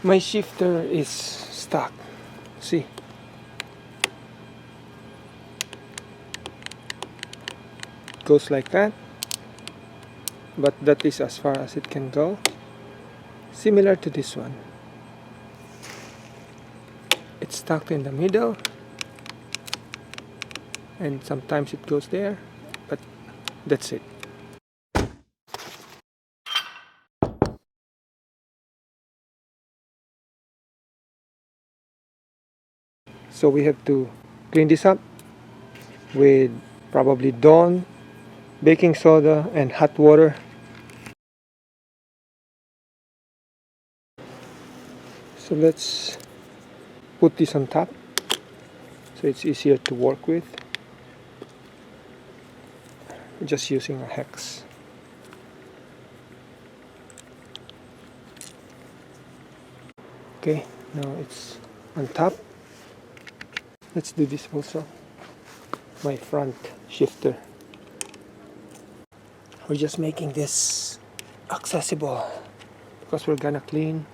My shifter is stuck. See, goes like that, but that is as far as it can go. Similar to this one, it's stuck in the middle, and sometimes it goes there, but that's it. So we have to clean this up with probably Dawn, baking soda, and hot water. So let's put this on top so it's easier to work with. Just using a hex. Okay, now it's on top. Let's do this also. My front shifter. We're just making this accessible because we're gonna clean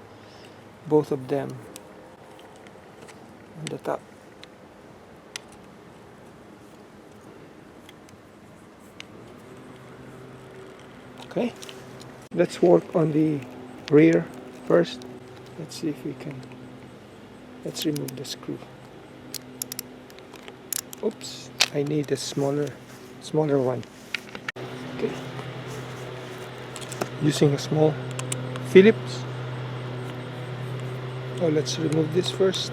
both of them on the top. Okay, let's work on the rear first. Let's see if we can. Let's remove the screw. Oops, I need a smaller one. Okay, using a small Phillips. Oh, let's remove this first.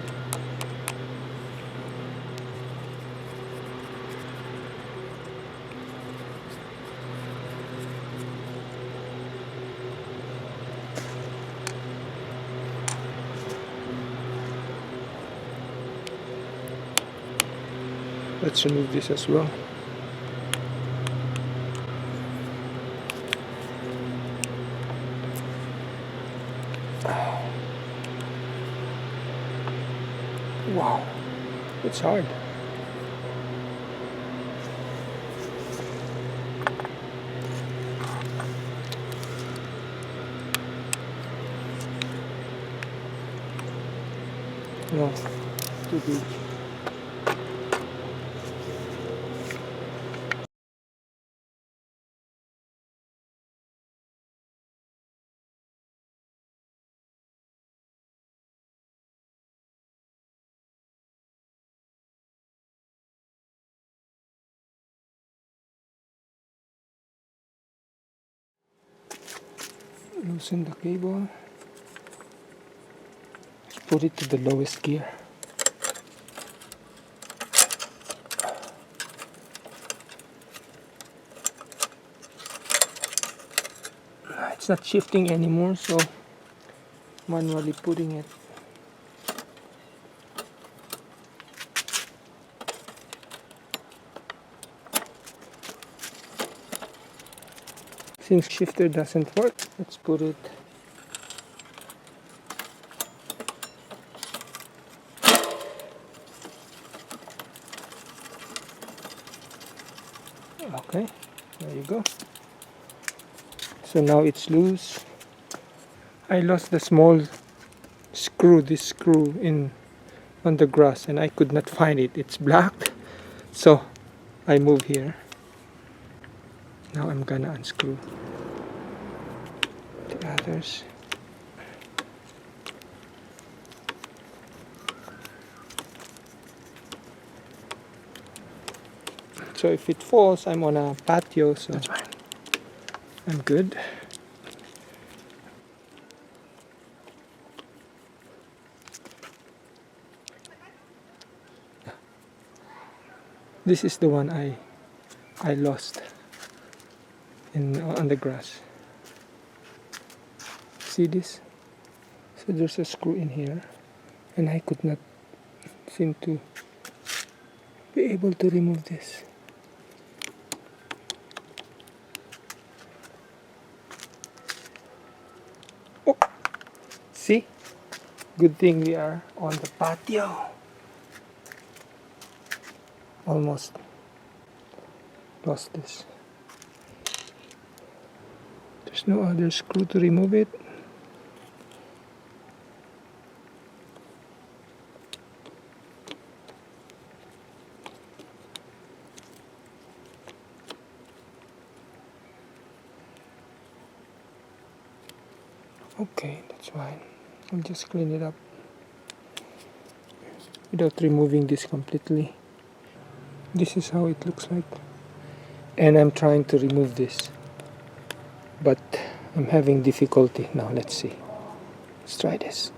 Let's remove this as well. Wow, it's hard. No, too big. Loosen the cable. Put it to the lowest gear. It's not shifting anymore, so manually putting it. Since shifter doesn't work, let's put it okay, there you go. So now it's loose. I lost the small screw, this screw in on the grass, and I could not find it. It's black, so I move here. Now I'm gonna unscrew the others. So if it falls, I'm on a patio, so that's fine. I'm good. This is the one I lost on the grass. See this? So there's a screw in here, and I could not seem to be able to remove this. Oh, see? Good thing we are on the patio. Almost lost this. There's no other screw to remove it. Okay, that's fine. I'll just clean it up without removing this completely. This is how it looks like. And I'm trying to remove this, but I'm having difficulty. Now let's see. Let's try this.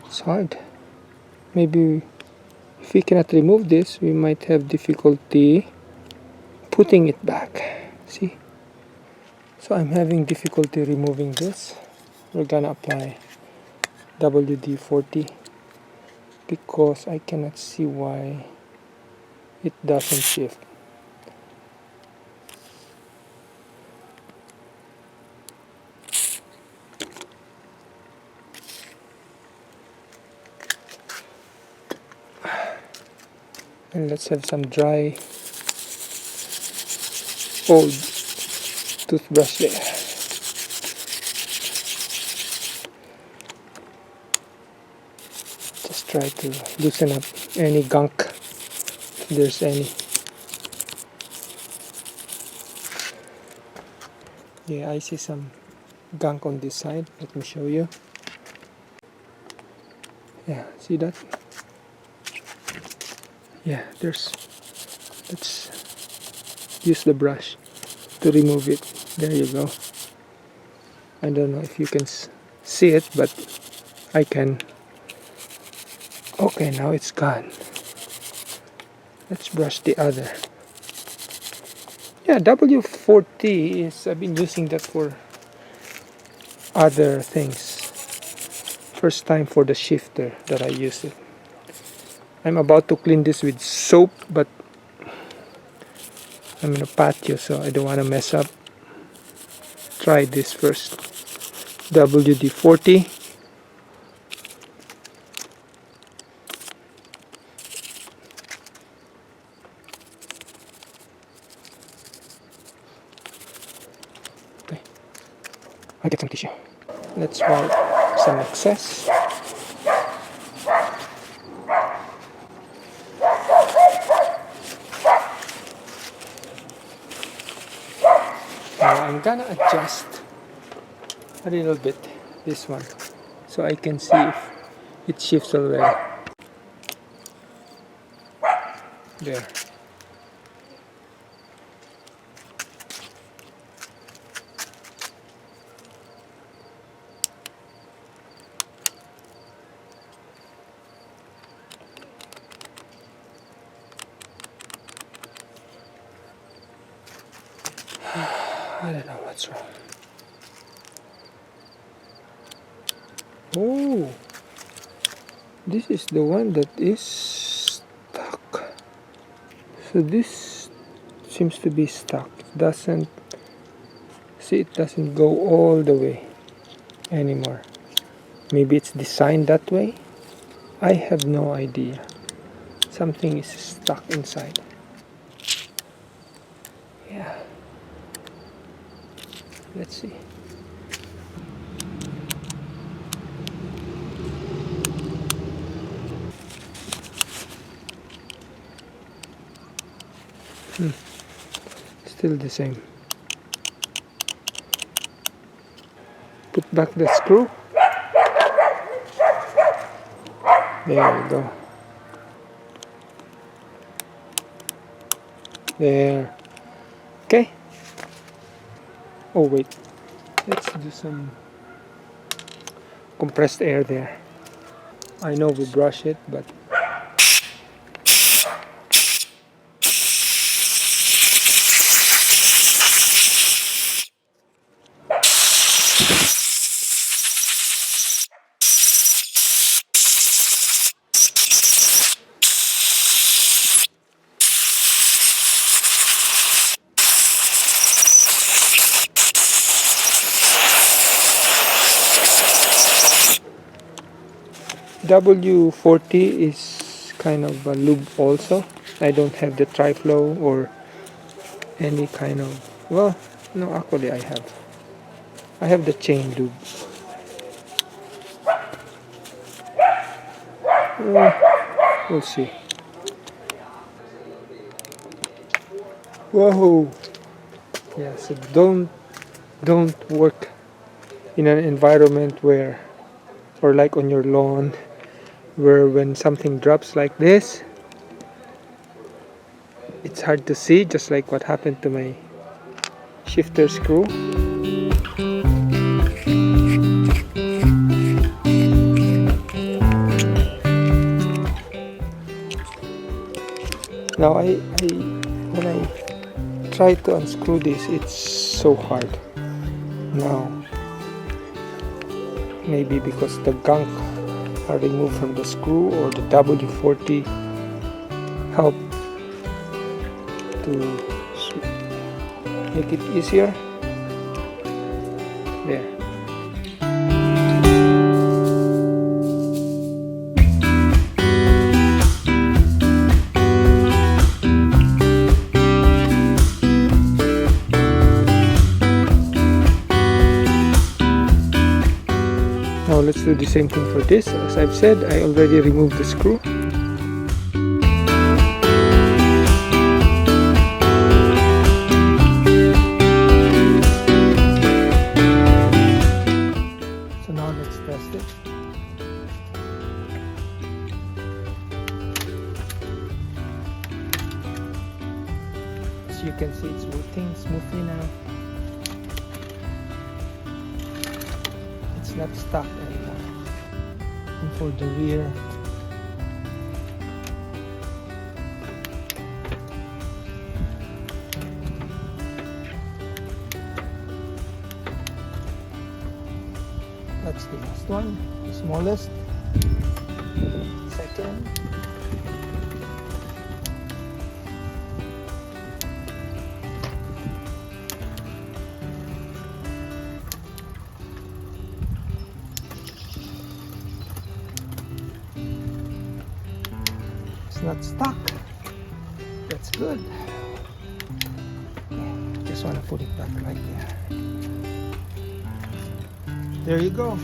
It's hard. Maybe if we cannot remove this, we might have difficulty putting it back. See? So I'm having difficulty removing this. We're gonna apply WD-40 because I cannot see why it doesn't shift. And let's have some dry old toothbrush there. Just try to loosen up any gunk if there's any. Yeah, I see some gunk on this side. Let me show you. Yeah, see that? Yeah, let's use the brush to remove it. There you go. I don't know if you can see it, but I can. Okay, now it's gone. Let's brush the other. Yeah, W40 is, I've been using that for other things. First time for the shifter that I use it. I'm about to clean this with soap, but I'm in a patio, so I don't want to mess up. Try this first. WD-40. Okay, I'll get some tissue. Let's wipe some excess. Now I'm gonna adjust a little bit this one so I can see if it shifts already. There. I don't know what's wrong. Oh, this is the one that is stuck. So this seems to be stuck. It doesn't go all the way anymore. Maybe it's designed that way. I have no idea. Something is stuck inside. Yeah. Let's see. Still the same. Put back the screw. There we go. There. Okay. Oh wait. Let's do some compressed air there. I know we brush it, but W40 is kind of a lube also. I don't have the tri-flow or any kind of, well, no, actually I have the chain lube. We'll see. Whoa. Yeah, so don't work in an environment where, or like on your lawn, where when something drops like this, it's hard to see, just like what happened to my shifter screw. Now when I try to unscrew this, it's so hard. Now, maybe because the gunk are removed from the screw, or the W40 help to make it easier. There. Now let's do the same thing for this. As I've said, I already removed the screw. So now let's test it. As you can see, it's working smoothly now. It's not stuck anymore. And for the rear, that's the last one, the smallest. Second. Not stuck. That's good. Just want to put it back right there. There you go.